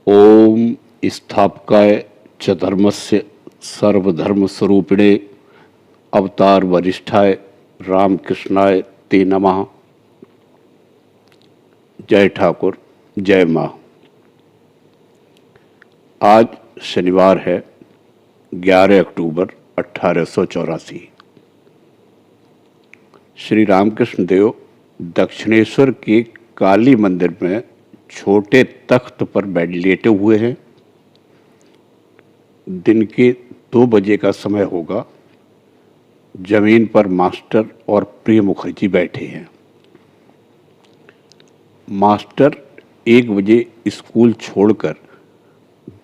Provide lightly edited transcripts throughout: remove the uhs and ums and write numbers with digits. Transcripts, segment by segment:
ओम स्थापकाय च धर्मस्य सर्वधर्मस्वरूपिणे अवतार वरिष्ठाय रामकृष्णाय ते नमः। जय ठाकुर, जय माँ। आज शनिवार है 11 अक्टूबर 1884। श्री रामकृष्ण देव दक्षिणेश्वर के काली मंदिर में छोटे तख्त पर लेटे हुए हैं। दिन के 2 बजे का समय होगा। जमीन पर मास्टर और प्रिय मुखर्जी बैठे हैं। मास्टर 1 बजे स्कूल छोड़कर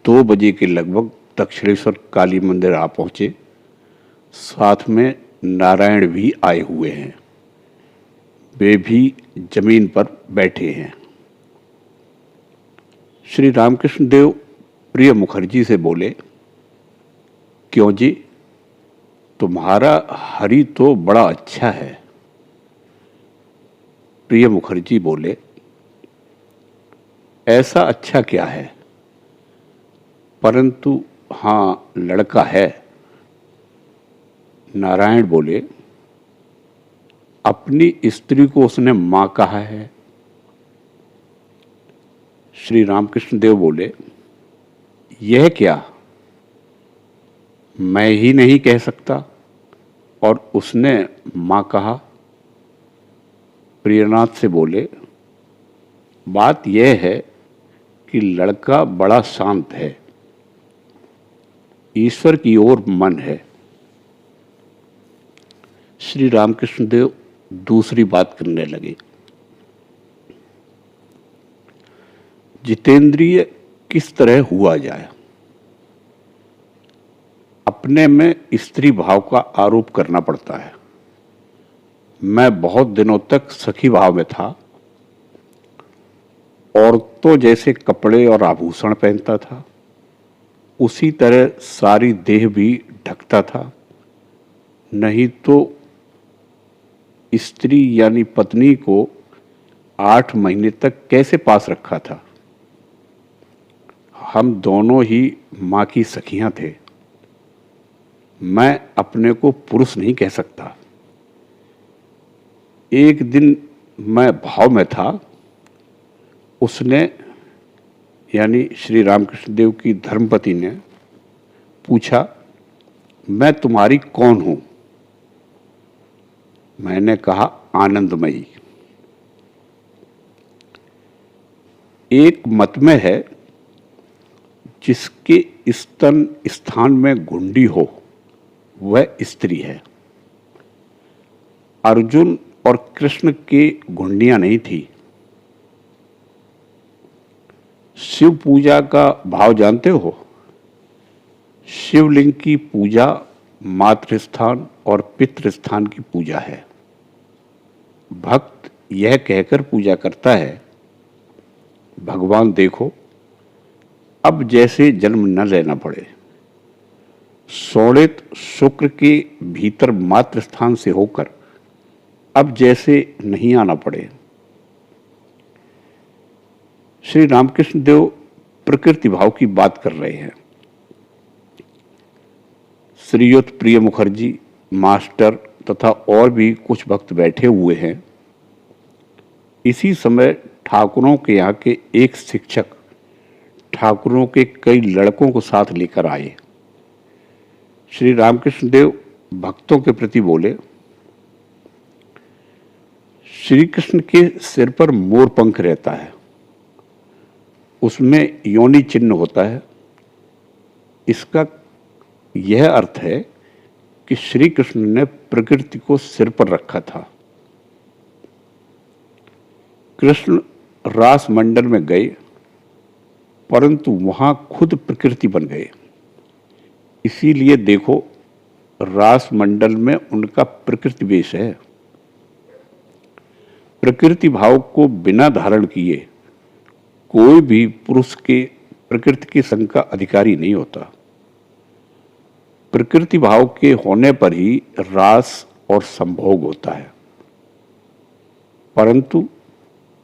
2 बजे के लगभग दक्षिणेश्वर काली मंदिर आ पहुंचे। साथ में नारायण भी आए हुए हैं। वे भी जमीन पर बैठे हैं। श्री रामकृष्ण देव प्रिय मुखर्जी से बोले, क्यों जी, तुम्हारा हरि तो बड़ा अच्छा है। प्रिय मुखर्जी बोले, ऐसा अच्छा क्या है, परंतु हाँ लड़का है। नारायण बोले, अपनी स्त्री को उसने मां कहा है। श्री रामकृष्ण देव बोले, यह क्या, मैं ही नहीं कह सकता और उसने मां कहा। प्रियनाथ से बोले, बात यह है कि लड़का बड़ा शांत है, ईश्वर की ओर मन है। श्री रामकृष्ण देव दूसरी बात करने लगे, जितेंद्रिय किस तरह हुआ जाए। अपने में स्त्री भाव का आरोप करना पड़ता है। मैं बहुत दिनों तक सखी भाव में था। औरतों जैसे कपड़े और आभूषण पहनता था, उसी तरह सारी देह भी ढकता था। नहीं तो स्त्री यानी पत्नी को 8 महीने तक कैसे पास रखा था। हम दोनों ही मां की सखियां थे। मैं अपने को पुरुष नहीं कह सकता। एक दिन मैं भाव में था। उसने यानी श्री रामकृष्ण देव की धर्मपत्नी ने पूछा, मैं तुम्हारी कौन हूं। मैंने कहा, आनंदमयी। एक मत में है, जिसके स्तन स्थान में घुंडी हो वह स्त्री है। अर्जुन और कृष्ण की घुंडियां नहीं थी। शिव पूजा का भाव जानते हो। शिवलिंग की पूजा मातृस्थान और पितृस्थान की पूजा है। भक्त यह कहकर पूजा करता है, भगवान देखो, अब जैसे जन्म न लेना पड़े। शोणित शुक्र के भीतर मातृस्थान से होकर अब जैसे नहीं आना पड़े। श्री रामकृष्ण देव प्रकृति भाव की बात कर रहे हैं। श्रीयुत प्रिय मुखर्जी, मास्टर तथा और भी कुछ भक्त बैठे हुए हैं। इसी समय ठाकुरों के यहाँ के एक शिक्षक ठाकुरों के कई लड़कों को साथ लेकर आए। श्री रामकृष्ण देव भक्तों के प्रति बोले, श्री कृष्ण के सिर पर मोर पंख रहता है, उसमें योनि चिन्ह होता है। इसका यह अर्थ है कि श्री कृष्ण ने प्रकृति को सिर पर रखा था। कृष्ण रास मंडल में गए, परंतु वहां खुद प्रकृति बन गए। इसीलिए देखो, रास मंडल में उनका प्रकृति वेश है। प्रकृति भाव को बिना धारण किए कोई भी पुरुष के प्रकृति के संग का अधिकारी नहीं होता। प्रकृति भाव के होने पर ही रास और संभोग होता है। परंतु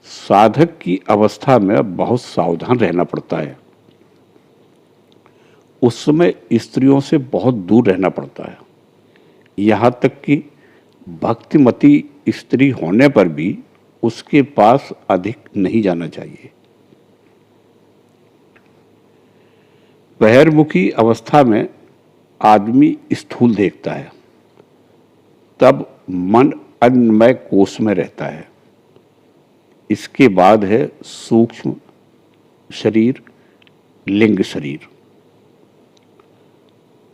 साधक की अवस्था में बहुत सावधान रहना पड़ता है। उस समय स्त्रियों से बहुत दूर रहना पड़ता है। यहाँ तक कि भक्तिमती स्त्री होने पर भी उसके पास अधिक नहीं जाना चाहिए। बहिर्मुखी अवस्था में आदमी स्थूल देखता है, तब मन अन्नमय कोश में रहता है। इसके बाद है सूक्ष्म शरीर, लिंग शरीर।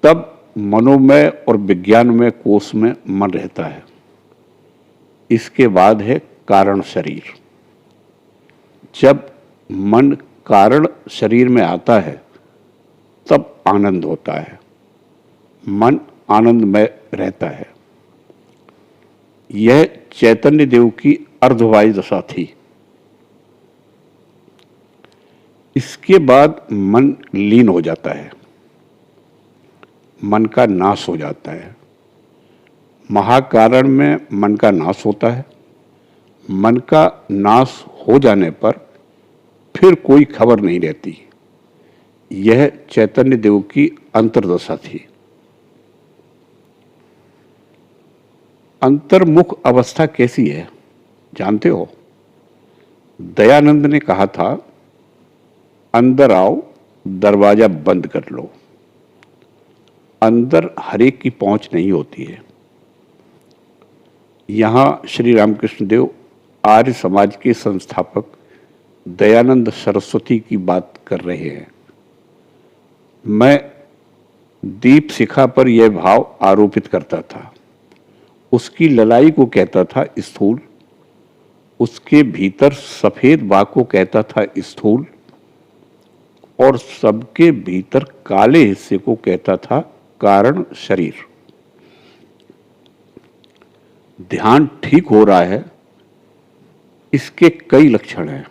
तब मनोमय और विज्ञानमय कोश में मन रहता है। इसके बाद है कारण शरीर। जब मन कारण शरीर में आता है तब आनंद होता है, मन आनंदमय रहता है। यह चैतन्य देव की अर्धवायु दशा थी। इसके बाद मन लीन हो जाता है, मन का नाश हो जाता है। महाकारण में मन का नाश होता है। मन का नाश हो जाने पर फिर कोई खबर नहीं रहती। यह चैतन्य देव की अंतर्दशा थी। अंतर्मुख अवस्था कैसी है जानते हो? दयानंद ने कहा था, अंदर आओ, दरवाजा बंद कर लो। अंदर हर एक की पहुंच नहीं होती है। यहां श्री रामकृष्ण देव आर्य समाज के संस्थापक दयानंद सरस्वती की बात कर रहे हैं। मैं दीप शिखा पर यह भाव आरोपित करता था। उसकी ललाई को कहता था स्थूल, उसके भीतर सफेद बाग को कहता था स्थूल, और सबके भीतर काले हिस्से को कहता था कारण शरीर। ध्यान ठीक हो रहा है, इसके कई लक्षण हैं।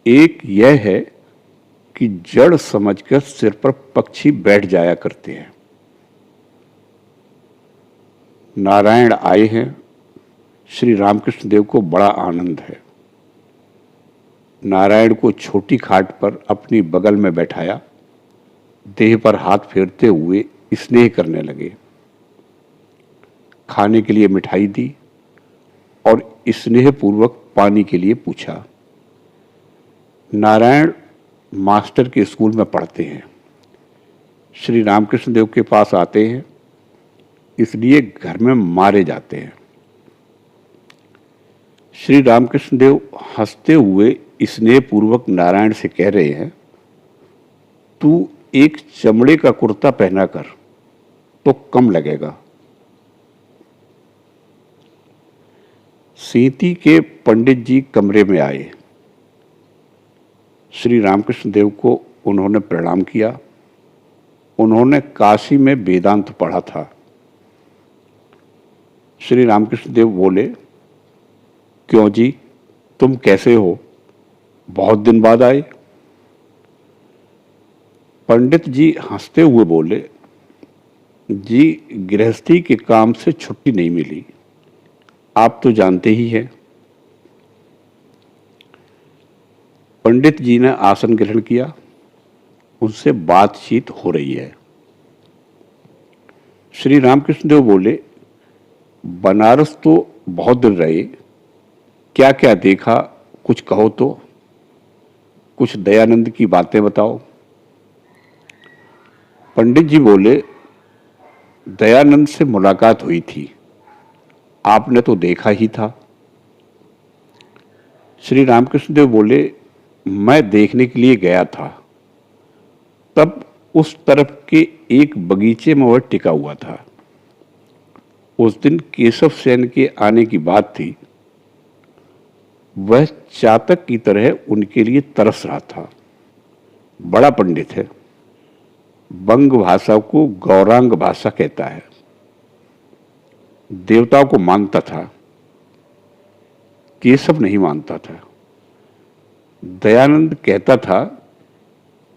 एक यह है कि जड़ समझकर सिर पर पक्षी बैठ जाया करते हैं। नारायण आए हैं, श्री रामकृष्ण देव को बड़ा आनंद है। नारायण को छोटी खाट पर अपनी बगल में बैठाया, देह पर हाथ फेरते हुए स्नेह करने लगे। खाने के लिए मिठाई दी और स्नेहपूर्वक पानी के लिए पूछा। नारायण मास्टर के स्कूल में पढ़ते हैं। श्री रामकृष्ण देव के पास आते हैं, इसलिए घर में मारे जाते हैं। श्री रामकृष्ण देव हंसते हुए स्नेहपूर्वक नारायण से कह रहे हैं, तू एक चमड़े का कुर्ता पहना कर तो कम लगेगा। सीती के पंडित जी कमरे में आए। श्री रामकृष्ण देव को उन्होंने प्रणाम किया। उन्होंने काशी में वेदांत पढ़ा था। श्री रामकृष्ण देव बोले, क्यों जी, तुम कैसे हो? बहुत दिन बाद आए। पंडित जी हंसते हुए बोले, जी गृहस्थी के काम से छुट्टी नहीं मिली, आप तो जानते ही हैं। पंडित जी ने आसन ग्रहण किया। उनसे बातचीत हो रही है। श्री रामकृष्ण देव बोले, बनारस तो बहुत दिन रहे, क्या क्या देखा कुछ कहो तो, कुछ दयानंद की बातें बताओ। पंडित जी बोले, दयानंद से मुलाकात हुई थी, आपने तो देखा ही था। श्री रामकृष्ण देव बोले, मैं देखने के लिए गया था, तब उस तरफ के एक बगीचे में वह टिका हुआ था। उस दिन केशव सेन के आने की बात थी। वह चातक की तरह उनके लिए तरस रहा था। बड़ा पंडित है, बंग भाषा को गौरांग भाषा कहता है। देवताओं को मानता था, केशव नहीं मानता था। दयानंद कहता था,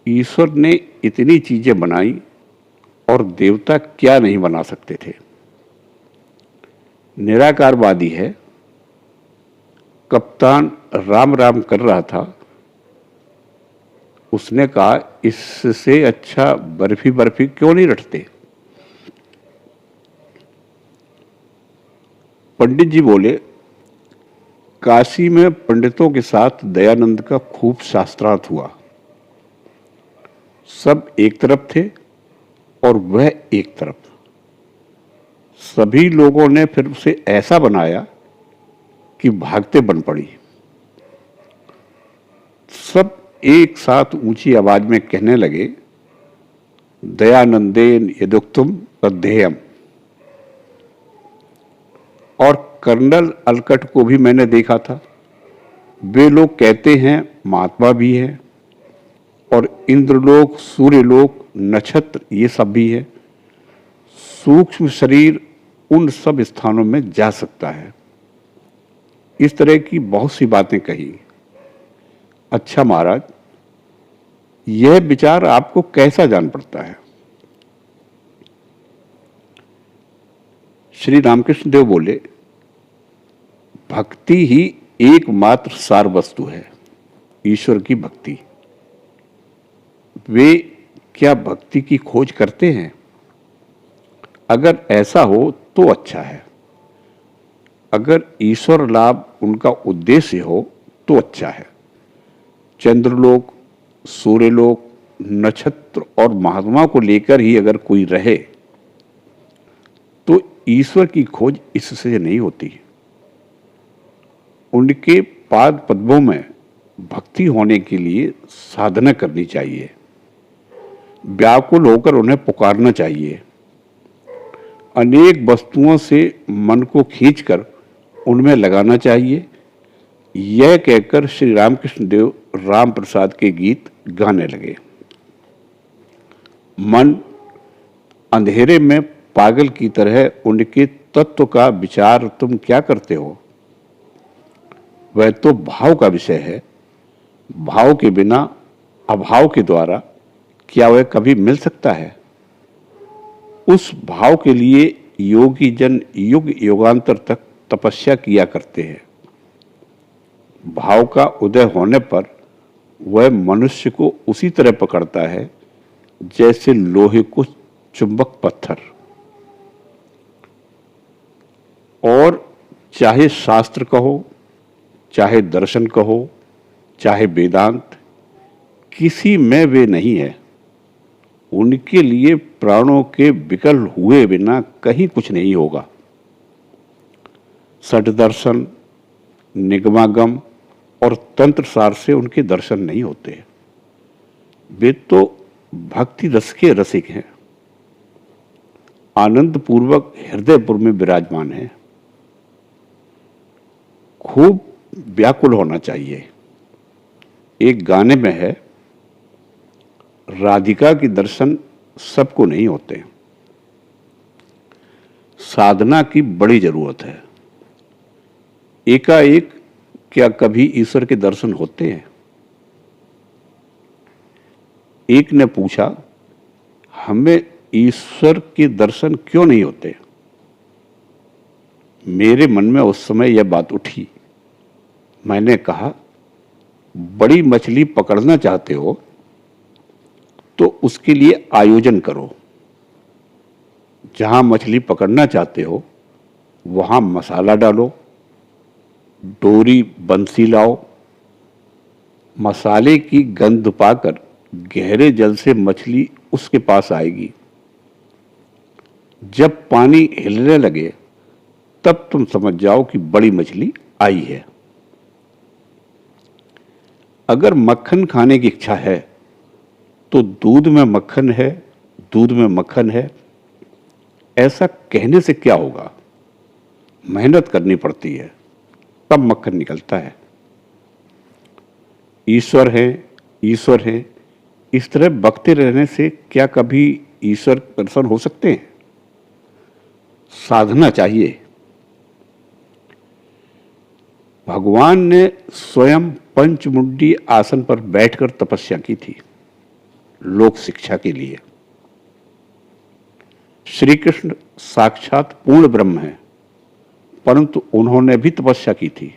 ईश्वर ने इतनी चीजें बनाई और देवता क्या नहीं बना सकते थे। निराकारवादी है। कप्तान राम राम कर रहा था, उसने कहा, इससे अच्छा बर्फी बर्फी क्यों नहीं रटते। पंडित जी बोले, काशी में पंडितों के साथ दयानंद का खूब शास्त्रार्थ हुआ। सब एक तरफ थे और वह एक तरफ। सभी लोगों ने फिर उसे ऐसा बनाया कि भागते बन पड़ी। सब एक साथ ऊंची आवाज में कहने लगे, दयानंदेन यदुक्तम तद्धेयम। और कर्नल अलकट को भी मैंने देखा था। वे लोग कहते हैं महात्मा भी है, और इंद्रलोक, सूर्यलोक, नक्षत्र ये सब भी है। सूक्ष्म शरीर उन सब स्थानों में जा सकता है। इस तरह की बहुत सी बातें कही। अच्छा महाराज, यह विचार आपको कैसा जान पड़ता है। श्री रामकृष्ण देव बोले, भक्ति ही एकमात्र सार वस्तु है, ईश्वर की भक्ति। वे क्या भक्ति की खोज करते हैं? अगर ऐसा हो तो अच्छा है। अगर ईश्वर लाभ उनका उद्देश्य हो तो अच्छा है। चंद्रलोक, सूर्यलोक, नक्षत्र और महात्मा को लेकर ही अगर कोई रहे तो ईश्वर की खोज इससे नहीं होती। उनके पाद पद्मों में भक्ति होने के लिए साधना करनी चाहिए। व्याकुल होकर उन्हें पुकारना चाहिए। अनेक वस्तुओं से मन को खींचकर उनमें लगाना चाहिए। यह कहकर श्री रामकृष्ण देव राम प्रसाद के गीत गाने लगे। मन अंधेरे में पागल की तरह उनके तत्व का विचार तुम क्या करते हो? वह तो भाव का विषय है। भाव के बिना अभाव के द्वारा क्या वह कभी मिल सकता है? उस भाव के लिए योगी जन युग युगांतर तक तपस्या किया करते हैं। भाव का उदय होने पर वह मनुष्य को उसी तरह पकड़ता है जैसे लोहे को चुंबक पत्थर। और चाहे शास्त्र कहो, चाहे दर्शन कहो, चाहे वेदांत, किसी में वे नहीं है। उनके लिए प्राणों के विकल हुए बिना कहीं कुछ नहीं होगा। सठ दर्शन, निगमागम और तंत्र सार से उनके दर्शन नहीं होते। वे तो भक्ति रस के रसिक हैं। आनंद पूर्वक हृदयपुर में विराजमान है। खूब व्याकुल होना चाहिए। एक गाने में है, राधिका के दर्शन सबको नहीं होते। साधना की बड़ी जरूरत है। एकाएक क्या कभी ईश्वर के दर्शन होते हैं? एक ने पूछा, हमें ईश्वर के दर्शन क्यों नहीं होते? मेरे मन में उस समय यह बात उठी। मैंने कहा, बड़ी मछली पकड़ना चाहते हो तो उसके लिए आयोजन करो। जहां मछली पकड़ना चाहते हो वहां मसाला डालो, डोरी बंसी लाओ। मसाले की गंध पाकर गहरे जल से मछली उसके पास आएगी। जब पानी हिलने लगे तब तुम समझ जाओ कि बड़ी मछली आई है। अगर मक्खन खाने की इच्छा है तो दूध में मक्खन है, दूध में मक्खन है, ऐसा कहने से क्या होगा? मेहनत करनी पड़ती है, तब मक्खन निकलता है। ईश्वर है, ईश्वर है, इस तरह बकते रहने से क्या कभी ईश्वर दर्शन हो सकते हैं? साधना चाहिए। भगवान ने स्वयं पंचमुंडी आसन पर बैठकर तपस्या की थी, लोक शिक्षा के लिए। श्री कृष्ण साक्षात पूर्ण ब्रह्म है, परंतु उन्होंने भी तपस्या की थी।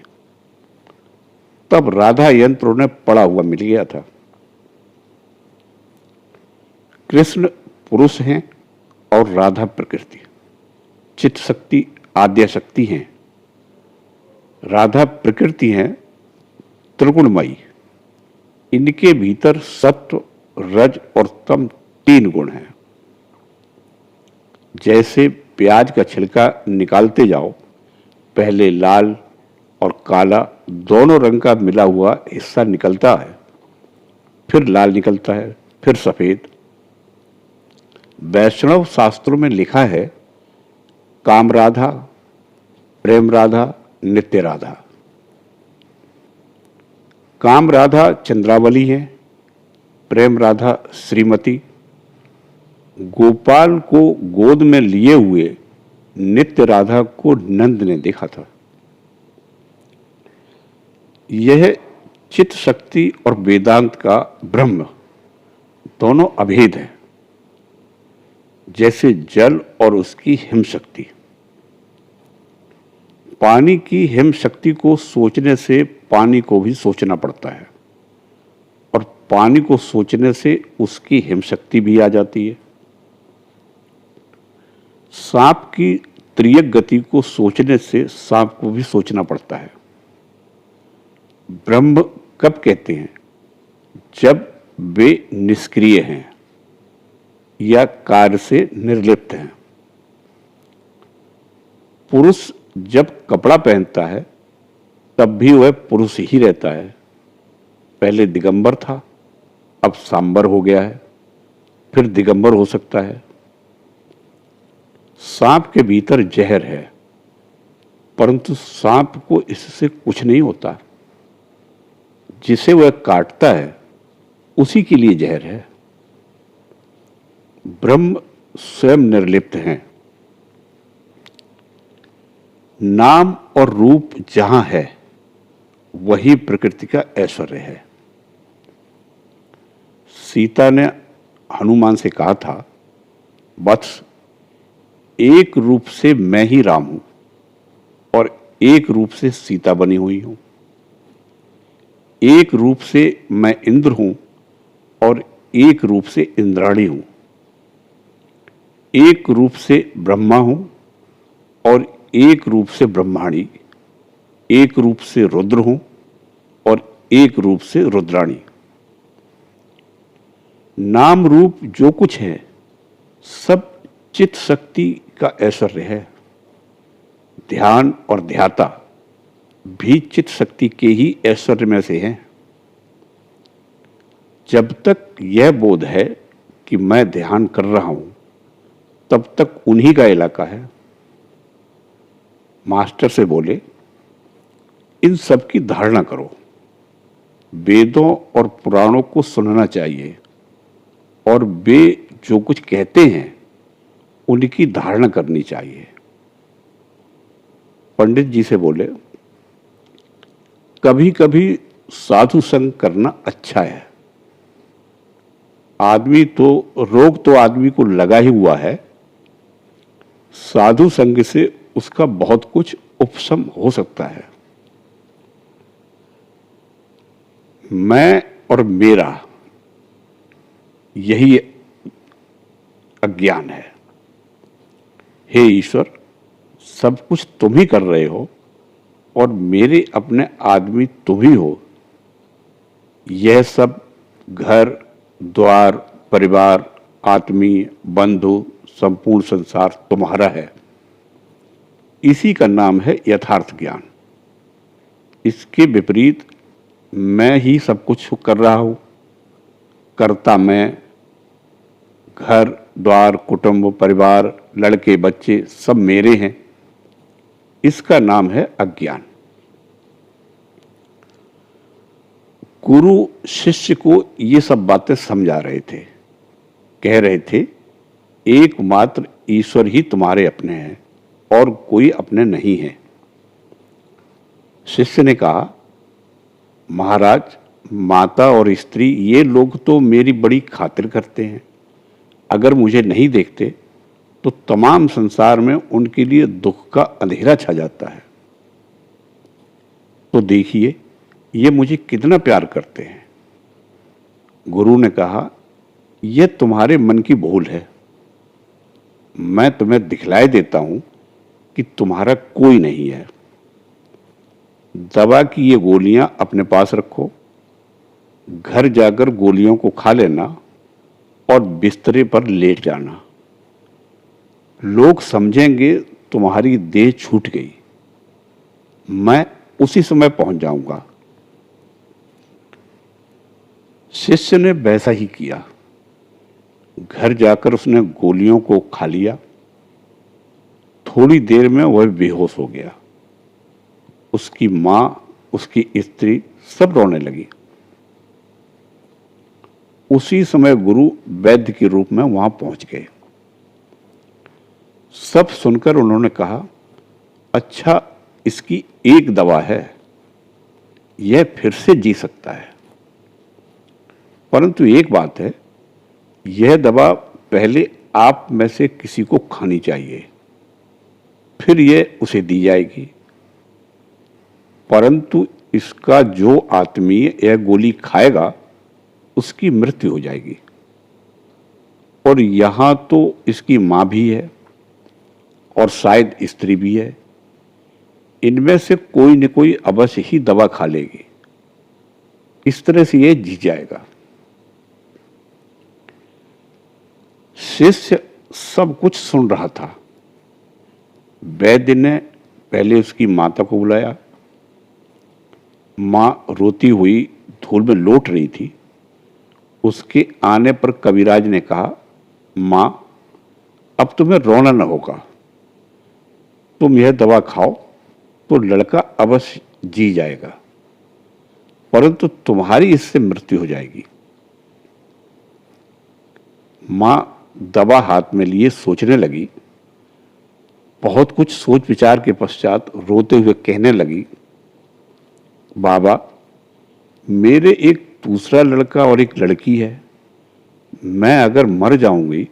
तब राधा यंत्र उन्हें पड़ा हुआ मिल गया था। कृष्ण पुरुष हैं और राधा प्रकृति। चित्त शक्ति आद्या शक्ति हैं, राधा प्रकृति हैं त्रिगुणमयी। इनके भीतर सत्व, रज और तम 3 गुण हैं। जैसे प्याज का छिलका निकालते जाओ, पहले लाल और काला दोनों रंग का मिला हुआ हिस्सा निकलता है, फिर लाल निकलता है, फिर सफेद। वैष्णव शास्त्रों में लिखा है काम राधा, प्रेम राधा, नित्य राधा। काम राधा चंद्रावली है, प्रेम राधा श्रीमती। गोपाल को गोद में लिए हुए नित्य राधा को नंद ने देखा था। यह चित्त शक्ति और वेदांत का ब्रह्म दोनों अभेद हैं, जैसे जल और उसकी हिम शक्ति। पानी की हिम शक्ति को सोचने से पानी को भी सोचना पड़ता है, और पानी को सोचने से उसकी हिम शक्ति भी आ जाती है। सांप की त्रियक गति को सोचने से सांप को भी सोचना पड़ता है। ब्रह्म कब कहते हैं? जब वे निष्क्रिय हैं या कार्य से निर्लिप्त हैं। पुरुष जब कपड़ा पहनता है तब भी वह पुरुष ही रहता है। पहले दिगंबर था, अब सांबर हो गया है, फिर दिगंबर हो सकता है। सांप के भीतर जहर है, परंतु सांप को इससे कुछ नहीं होता। जिसे वह काटता है उसी के लिए जहर है। ब्रह्म स्वयं निर्लिप्त हैं। नाम और रूप जहां है वही प्रकृति का ऐश्वर्य है। सीता ने हनुमान से कहा था, वत्स, एक रूप से मैं ही राम हूं और एक रूप से सीता बनी हुई हूं। एक रूप से मैं इंद्र हूं और एक रूप से इंद्राणी हूं। एक रूप से ब्रह्मा हूं और एक रूप से ब्रह्माणी। एक रूप से रुद्र हूं और एक रूप से रुद्राणी। नाम रूप जो कुछ है सब चित्त शक्ति का ऐश्वर्य है। ध्यान और ध्याता भी चित्त शक्ति के ही ऐश्वर्य में से हैं। जब तक यह बोध है कि मैं ध्यान कर रहा हूं, तब तक उन्हीं का इलाका है। मास्टर से बोले, इन सब की धारणा करो। वेदों और पुराणों को सुनना चाहिए और वे जो कुछ कहते हैं उनकी धारणा करनी चाहिए। पंडित जी से बोले, कभी कभी साधु संग करना अच्छा है। आदमी तो रोग तो आदमी को लगा ही हुआ है, साधु संग से उसका बहुत कुछ उपशम हो सकता है। मैं और मेरा यही अज्ञान है। हे ईश्वर, सब कुछ तुम ही कर रहे हो और मेरे अपने आदमी तुम ही हो। यह सब घर द्वार, परिवार, आत्मीय, बंधु, संपूर्ण संसार तुम्हारा है। इसी का नाम है यथार्थ ज्ञान। इसके विपरीत मैं ही सब कुछ कर रहा हूं। कर्ता मैं, घर द्वार, कुटुंब, परिवार, लड़के बच्चे सब मेरे हैं। इसका नाम है अज्ञान। गुरु शिष्य को ये सब बातें समझा रहे थे। कह रहे थे, एकमात्र ईश्वर ही तुम्हारे अपने हैं और कोई अपने नहीं है। शिष्य ने कहा, महाराज, माता और स्त्री ये लोग तो मेरी बड़ी खातिर करते हैं। अगर मुझे नहीं देखते तो तमाम संसार में उनके लिए दुख का अंधेरा छा जाता है। तो देखिए ये मुझे कितना प्यार करते हैं। गुरु ने कहा, यह तुम्हारे मन की भूल है। मैं तुम्हें दिखलाई देता हूं कि तुम्हारा कोई नहीं है। दवा की ये गोलियां अपने पास रखो, घर जाकर गोलियों को खा लेना और बिस्तरे पर लेट जाना। लोग समझेंगे तुम्हारी देह छूट गई। मैं उसी समय पहुंच जाऊंगा। शिष्य ने वैसा ही किया। घर जाकर उसने गोलियों को खा लिया। थोड़ी देर में वह बेहोश हो गया। उसकी मां, उसकी स्त्री सब रोने लगी। उसी समय गुरु वैद्य के रूप में वहां पहुंच गए। सब सुनकर उन्होंने कहा, अच्छा, इसकी एक दवा है, यह फिर से जी सकता है। परंतु एक बात है, यह दवा पहले आप में से किसी को खानी चाहिए, फिर यह उसे दी जाएगी। परंतु इसका जो आत्मीय यह गोली खाएगा उसकी मृत्यु हो जाएगी। और यहां तो इसकी मां भी है और शायद स्त्री भी है। इनमें से कोई न कोई अवश्य ही दवा खा लेगी। इस तरह से यह जी जाएगा। शिष्य सब कुछ सुन रहा था। वैद्य ने पहले उसकी माता को बुलाया। मां रोती हुई धूल में लौट रही थी। उसके आने पर कविराज ने कहा, मां, अब तुम्हें रोना न होगा। तुम यह दवा खाओ तो लड़का अवश्य जी जाएगा, परंतु तुम्हारी इससे मृत्यु हो जाएगी। मां दवा हाथ में लिए सोचने लगी। बहुत कुछ सोच विचार के पश्चात रोते हुए कहने लगी, बाबा, मेरे एक दूसरा लड़का और एक लड़की है। मैं अगर मर जाऊंगी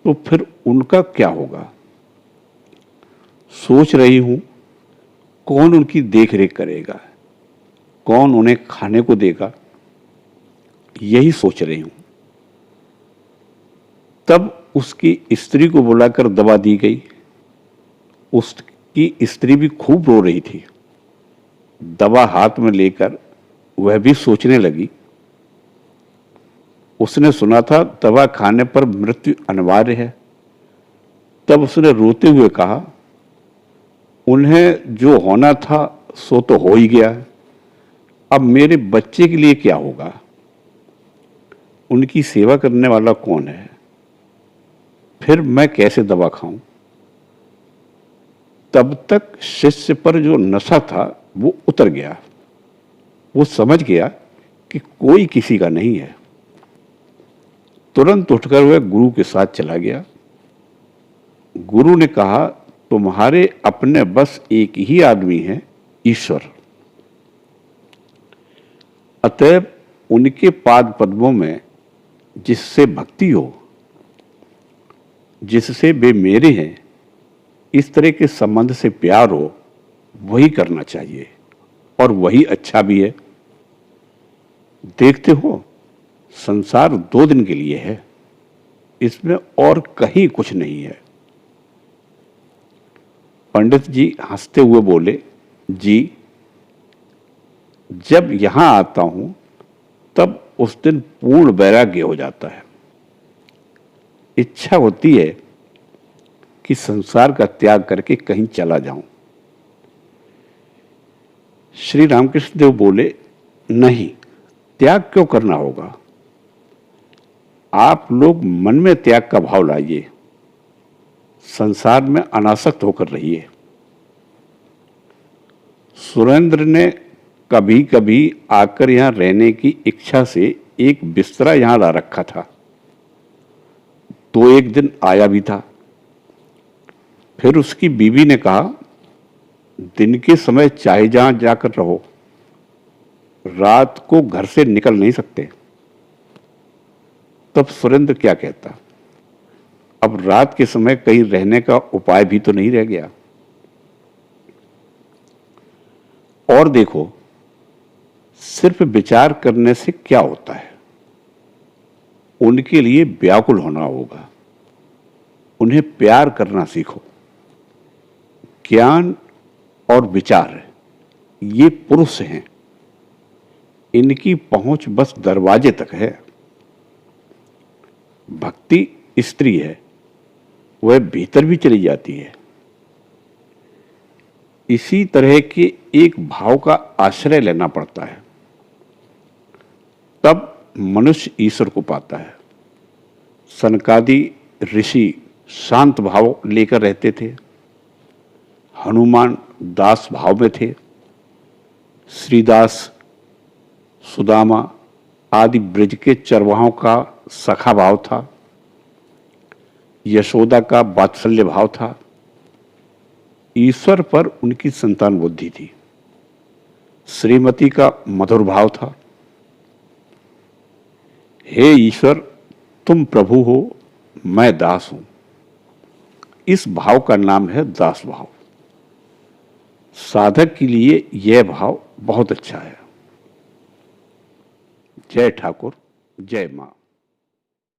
तो फिर उनका क्या होगा? सोच रही हूं कौन उनकी देखरेख करेगा, कौन उन्हें खाने को देगा, यही सोच रही हूं। तब उसकी स्त्री को बुलाकर दवा दी गई। उसकी स्त्री भी खूब रो रही थी। दवा हाथ में लेकर वह भी सोचने लगी। उसने सुना था दवा खाने पर मृत्यु अनिवार्य है। तब उसने रोते हुए कहा, उन्हें जो होना था सो तो हो ही गया। अब मेरे बच्चे के लिए क्या होगा? उनकी सेवा करने वाला कौन है? फिर मैं कैसे दवा खाऊं? तब तक शिष्य पर जो नशा था वो उतर गया। वो समझ गया कि कोई किसी का नहीं है। तुरंत उठकर वह गुरु के साथ चला गया। गुरु ने कहा, तुम्हारे अपने बस एक ही आदमी है, ईश्वर। अतएव उनके पाद पद्मों में जिससे भक्ति हो, जिससे वे मेरे हैं, इस तरह के संबंध से प्यार हो, वही करना चाहिए और वही अच्छा भी है। देखते हो, संसार 2 दिन के लिए है, इसमें और कहीं कुछ नहीं है। पंडित जी हंसते हुए बोले, जी, जब यहां आता हूं तब उस दिन पूर्ण वैराग्य हो जाता है। इच्छा होती है कि संसार का त्याग करके कहीं चला जाऊं। श्री रामकृष्ण देव बोले, नहीं, त्याग क्यों करना होगा? आप लोग मन में त्याग का भाव लाइए, संसार में अनासक्त होकर रहिए। सुरेंद्र ने कभी कभी आकर यहां रहने की इच्छा से एक बिस्तरा यहां ला रखा था, तो एक दिन आया भी था। फिर उसकी बीवी ने कहा, दिन के समय चाहे जहां जाकर रहो, रात को घर से निकल नहीं सकते। तब सुरेंद्र क्या कहता? अब रात के समय कहीं रहने का उपाय भी तो नहीं रह गया। और देखो, सिर्फ विचार करने से क्या होता है? उनके लिए व्याकुल होना होगा। उन्हें प्यार करना सीखो। ज्ञान और विचार ये पुरुष हैं, इनकी पहुंच बस दरवाजे तक है। भक्ति स्त्री है, वह भीतर भी चली जाती है। इसी तरह के एक भाव का आश्रय लेना पड़ता है, तब मनुष्य ईश्वर को पाता है। सनकादि ऋषि शांत भाव लेकर रहते थे। हनुमान दास भाव में थे। श्रीदास, सुदामा आदि ब्रज के चरवाहों का सखा भाव था। यशोदा का वात्सल्य भाव था। ईश्वर पर उनकी संतान बुद्धि थी। श्रीमती का मधुर भाव था। हे ईश्वर, तुम प्रभु हो, मैं दास हूं। इस भाव का नाम है दास भाव। साधक के लिए यह भाव बहुत अच्छा है। जय ठाकुर, जय मां।